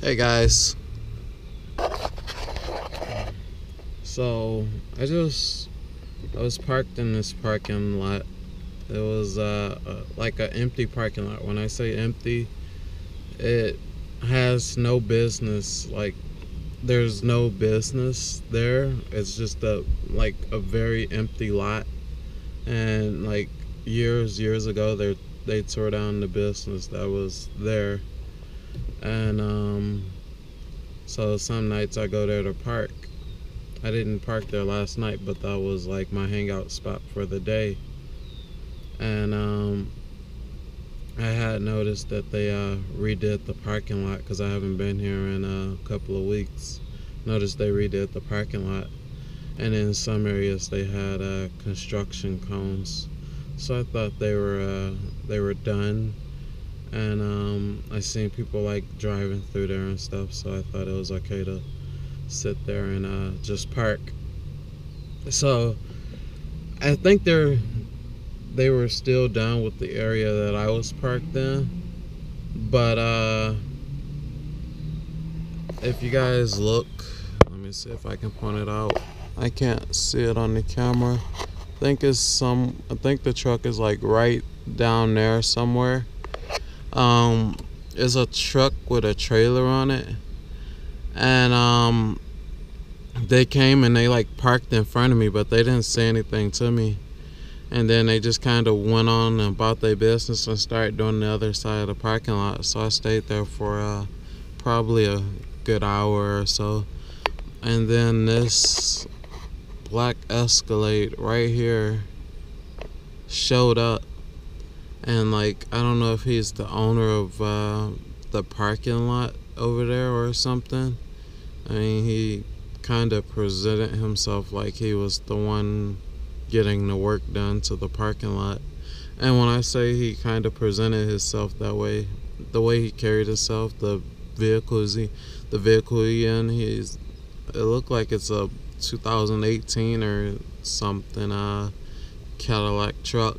Hey guys, so I was parked in this parking lot. It was like an empty parking lot. When I say empty, it has no business. Like there's no business there. It's just a very empty lot. And like years ago, they tore down the business that was there. And so some nights I go there to park. I didn't park there last night, but that was like my hangout spot for the day. And I had noticed that they redid the parking lot because I haven't been here in a couple of weeks. Noticed they redid the parking lot, and in some areas they had construction cones. So I thought they were done, and I seen people like driving through there and stuff. So I thought it was okay to sit there and just park. So I think they were still down with the area that I was parked in, but if you guys look, let me see if I can point it out. I can't see it on the camera. I think the truck is like right down there somewhere. It's a truck with a trailer on it, and they came and they like parked in front of me, but they didn't say anything to me. And then they just kind of went on about their business and started doing the other side of the parking lot. So I stayed there for probably a good hour or so. And then this black Escalade right here showed up. And like, I don't know if he's the owner of the parking lot over there or something. I mean, he kind of presented himself like he was the one getting the work done to the parking lot. And when I say he kind of presented himself that way, the way he carried himself, the vehicle he in, it looked like it's a 2018 or something Cadillac truck.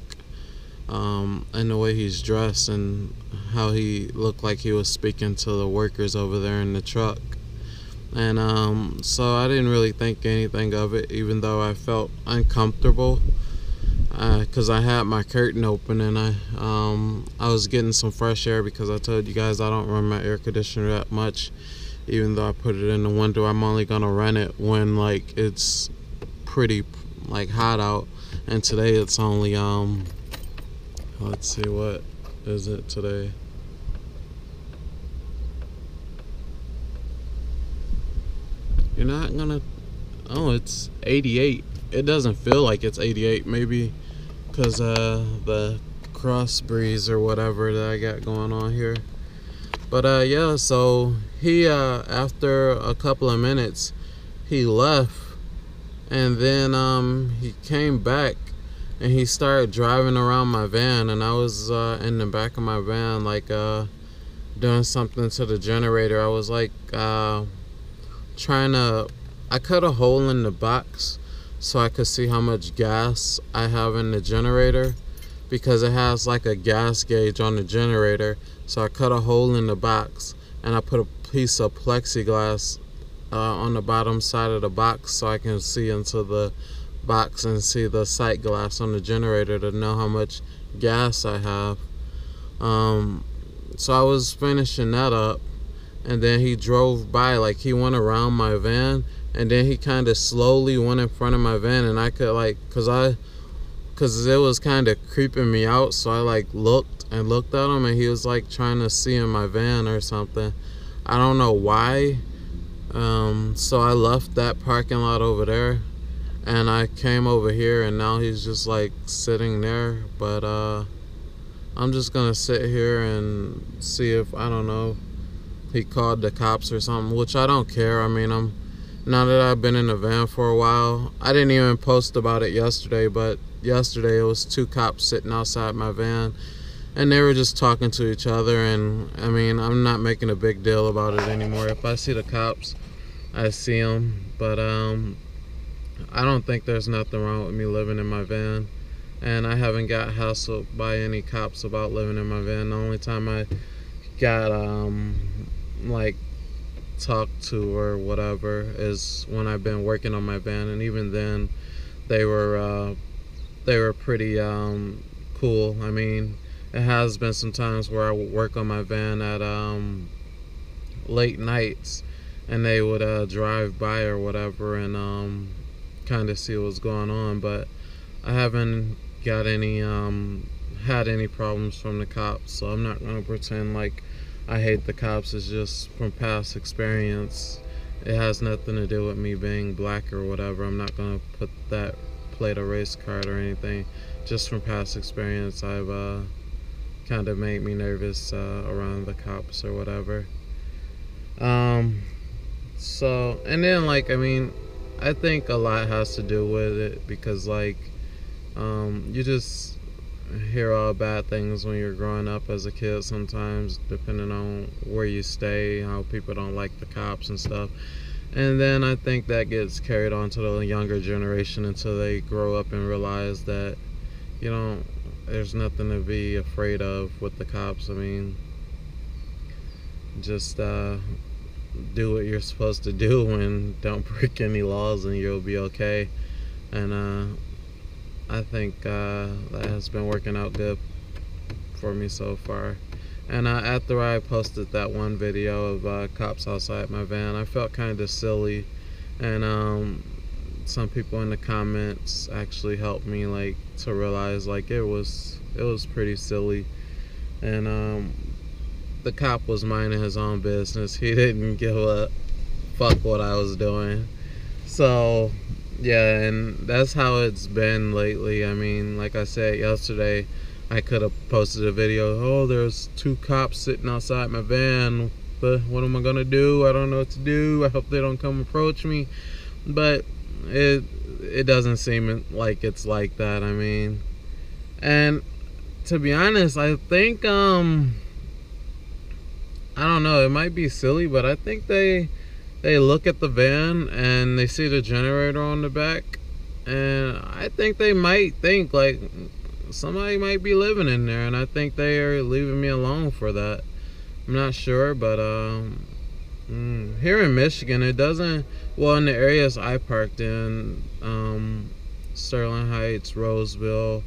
And the way he's dressed and how he looked like he was speaking to the workers over there in the truck. And so I didn't really think anything of it, even though I felt uncomfortable because I had my curtain open, and I was getting some fresh air because I told you guys I don't run my air conditioner that much. Even though I put it in the window, I'm only gonna run it when like it's pretty like hot out. And today it's only let's see, what is it today? You're not gonna. Oh, it's 88. It doesn't feel like it's 88. Maybe because the cross breeze or whatever that I got going on here. But yeah. So he after a couple of minutes, he left, and then he came back, and he started driving around my van, and I was in the back of my van like doing something to the generator. I was like I cut a hole in the box so I could see how much gas I have in the generator, because it has like a gas gauge on the generator. So I cut a hole in the box, and I put a piece of plexiglass on the bottom side of the box so I can see into the box and see the sight glass on the generator to know how much gas I have. So I was finishing that up, and then he drove by, like he went around my van, and then he kind of slowly went in front of my van, and I could like, cause it was kind of creeping me out, so I like looked at him, and he was like trying to see in my van or something. I don't know why. So I left that parking lot over there, and I came over here, and now he's just like sitting there. But I'm just gonna sit here and see if, I don't know, he called the cops or something, which I don't care. I mean, now that I've been in the van for a while, I didn't even post about it yesterday, but yesterday it was 2 cops sitting outside my van, and they were just talking to each other. And I mean, I'm not making a big deal about it anymore. If I see the cops, I see them. But I don't think there's nothing wrong with me living in my van, and I haven't got hassled by any cops about living in my van. The only time I got like talked to or whatever is when I've been working on my van, and even then they were pretty cool. I mean, it has been some times where I would work on my van at late nights, and they would drive by or whatever and kind of see what's going on, but I haven't got any had any problems from the cops, so I'm not gonna pretend like I hate the cops. It's just from past experience. It has nothing to do with me being black or whatever. I'm not gonna put that plate a race card or anything. Just from past experience, I've kind of made me nervous around the cops or whatever. So, and then like, I mean, I think a lot has to do with it because like you just hear all bad things when you're growing up as a kid sometimes, depending on where you stay, how people don't like the cops and stuff. And then I think that gets carried on to the younger generation until they grow up and realize that, you know, there's nothing to be afraid of with the cops. I mean, just do what you're supposed to do and don't break any laws and you'll be okay. And I think that has been working out good for me so far. And after I posted that one video of cops outside my van, I felt kind of silly, and some people in the comments actually helped me like to realize like it was pretty silly. And the cop was minding his own business. He didn't give a fuck what I was doing. So yeah, and that's how it's been lately. I mean, like I said yesterday, I could have posted a video, oh, there's 2 cops sitting outside my van, but what am I gonna do? I don't know what to do. I hope they don't come approach me. But it doesn't seem like it's like that. I mean, and to be honest, I think I don't know, it might be silly, but I think they look at the van and they see the generator on the back, and I think they might think like somebody might be living in there, and I think they are leaving me alone for that. I'm not sure, but here in Michigan, it doesn't, well, in the areas I parked in, Sterling Heights, Roseville,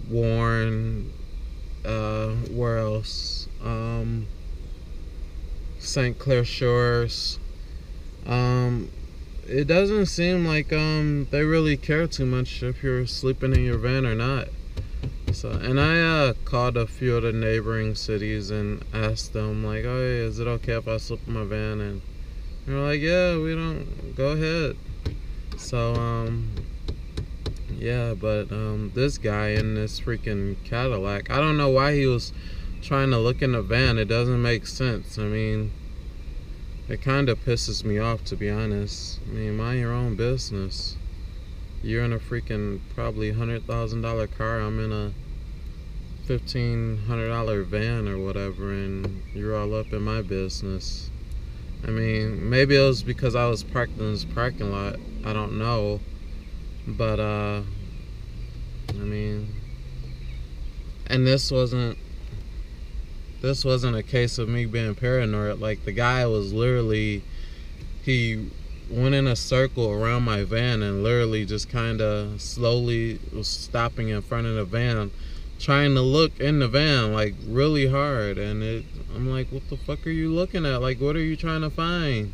Warren, where else, St. Clair Shores, it doesn't seem like they really care too much if you're sleeping in your van or not. So, and I called a few of the neighboring cities and asked them like, oh, hey, is it okay if I sleep in my van? And they're like, yeah, we don't, go ahead. So yeah, but this guy in this freaking Cadillac, I don't know why he was trying to look in the van. It doesn't make sense. I mean, it kind of pisses me off, to be honest. I mean, mind your own business. You're in a freaking probably $100,000 car. I'm in a $1,500 van or whatever, and you're all up in my business. I mean, maybe it was because I was parked in this parking lot. I don't know. But, I mean, and this wasn't a case of me being paranoid. Like, the guy was literally, he went in a circle around my van and literally just kind of slowly was stopping in front of the van, trying to look in the van like really hard. And I'm like, what the fuck are you looking at? Like, what are you trying to find?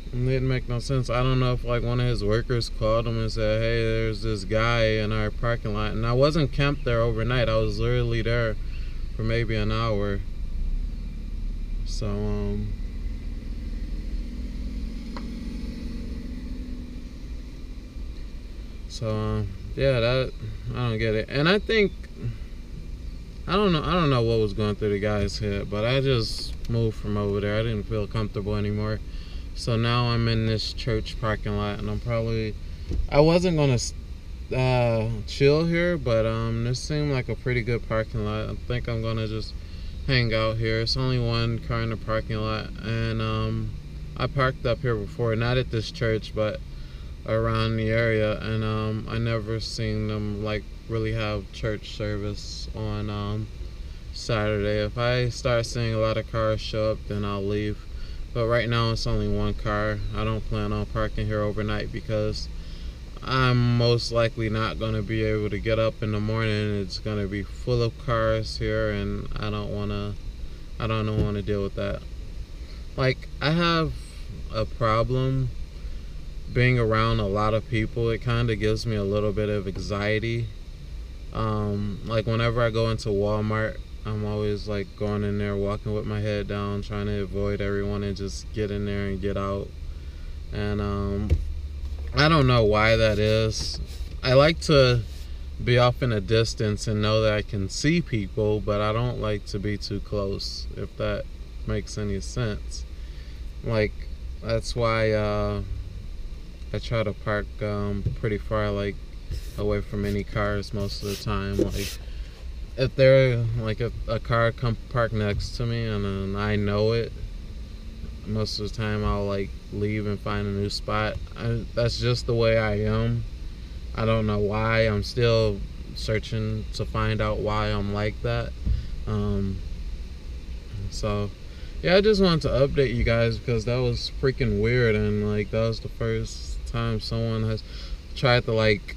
It didn't make no sense. I don't know if like one of his workers called him and said, hey, there's this guy in our parking lot. And I wasn't camped there overnight. I was literally there for maybe an hour. So yeah, that, I don't get it. And I think, I don't know what was going through the guy's head, but I just moved from over there. I didn't feel comfortable anymore. So now I'm in this church parking lot, and I wasn't gonna chill here, but this seemed like a pretty good parking lot. I think I'm gonna just hang out here. It's only one car in the parking lot, and I parked up here before, not at this church, but around the area, and I never seen them like really have church service on Saturday. If I start seeing a lot of cars show up, then I'll leave. But right now it's only one car. I don't plan on parking here overnight because I'm most likely not going to be able to get up in the morning. It's going to be full of cars here, and I don't want to deal with that. Like, I have a problem being around a lot of people. It kind of gives me a little bit of anxiety. Like, whenever I go into Walmart, I'm always like going in there, walking with my head down, trying to avoid everyone and just get in there and get out. And I don't know why that is. I like to be off in a distance and know that I can see people, but I don't like to be too close, if that makes any sense. Like, that's why I try to park pretty far, like, away from any cars most of the time. Like, if a car come park next to me and I know it, most of the time I'll like leave and find a new spot. That's just the way I am. I don't know why. I'm still searching to find out why I'm like that. So yeah, I just wanted to update you guys because that was freaking weird, and like that was the first time someone has tried to like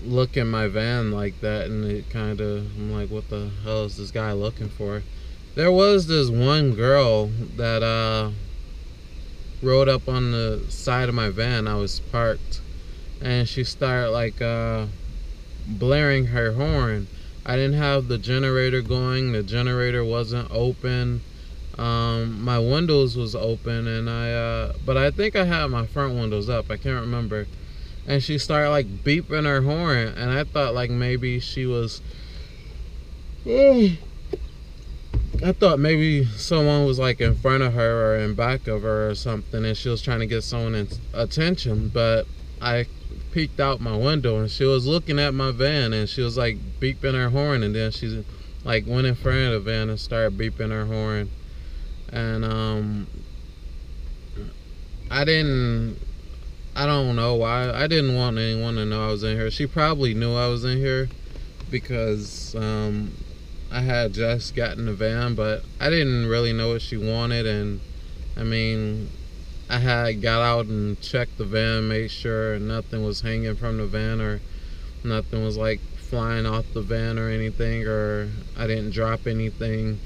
look in my van like that, and it kind of, I'm like, what the hell is this guy looking for? There was this one girl that rode up on the side of my van. I was parked, and she started like blaring her horn. I didn't have the generator going. The generator wasn't open. My windows was open, and but I think I had my front windows up. I can't remember. And she started like beeping her horn, and I thought like maybe she was I thought maybe someone was like in front of her or in back of her or something, and she was trying to get someone's attention. But I peeked out my window, and she was looking at my van, and she was like beeping her horn, and then she like went in front of the van and started beeping her horn. And I don't know why. I didn't want anyone to know I was in here. She probably knew I was in here because I had just gotten the van, but I didn't really know what she wanted. And I mean, I had got out and checked the van, made sure nothing was hanging from the van or nothing was like flying off the van or anything, or I didn't drop anything.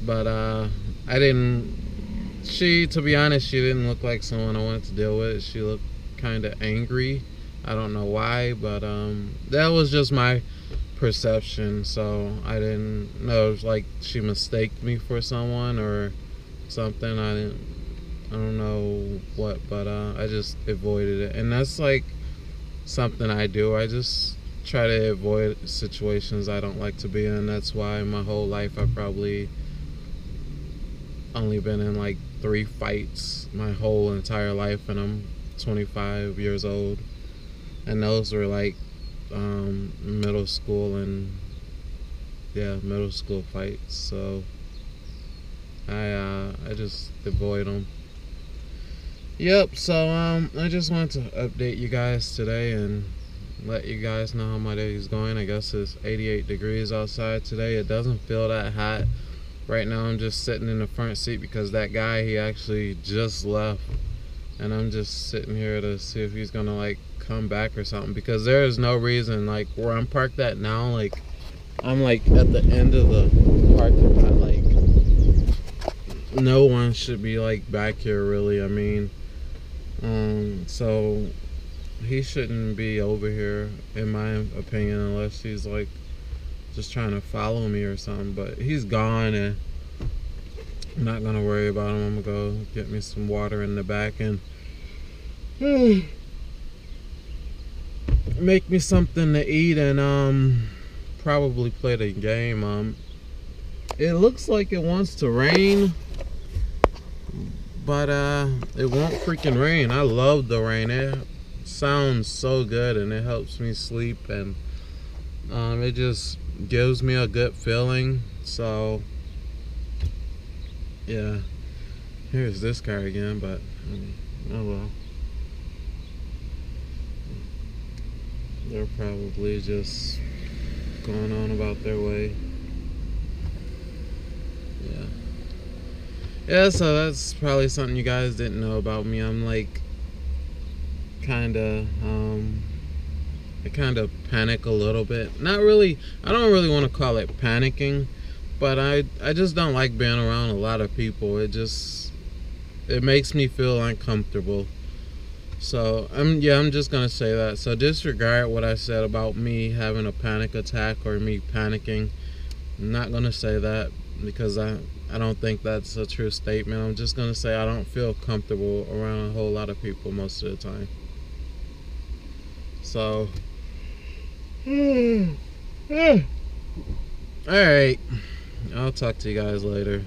But to be honest, she didn't look like someone I wanted to deal with. She looked kind of angry. I don't know why, but that was just my perception. So I didn't know if like she mistaked me for someone or something. I don't know what, but I just avoided it. And that's like something I do. I just try to avoid situations I don't like to be in. That's why my whole life I probably only been in like 3 fights my whole entire life, and I'm 25 years old, and those were like middle school fights. So I just avoid them. Yep. So I just wanted to update you guys today and let you guys know how my day is going. I guess it's 88 degrees outside today. It doesn't feel that hot. Right now I'm just sitting in the front seat because that guy, he actually just left, and I'm just sitting here to see if he's gonna like come back or something, because there is no reason, like where I'm parked at now, like I'm like at the end of the parking lot, like no one should be like back here really. I mean, so he shouldn't be over here in my opinion, unless he's like just trying to follow me or something. But he's gone, and I'm not gonna worry about him. I'm gonna go get me some water in the back and make me something to eat, and probably play the game. It looks like it wants to rain, but it won't freaking rain. I love the rain. It sounds so good, and it helps me sleep, and it just gives me a good feeling. So yeah, here's this car again, but oh well. They're probably just going on about their way. Yeah. Yeah, so that's probably something you guys didn't know about me. I'm like kind of I kind of panic a little bit. Not really. I don't really want to call it panicking, but I just don't like being around a lot of people. It makes me feel uncomfortable. So I'm just gonna say that. So disregard what I said about me having a panic attack or me panicking. I'm not gonna say that because I don't think that's a true statement. I'm just gonna say I don't feel comfortable around a whole lot of people most of the time. So all right, I'll talk to you guys later.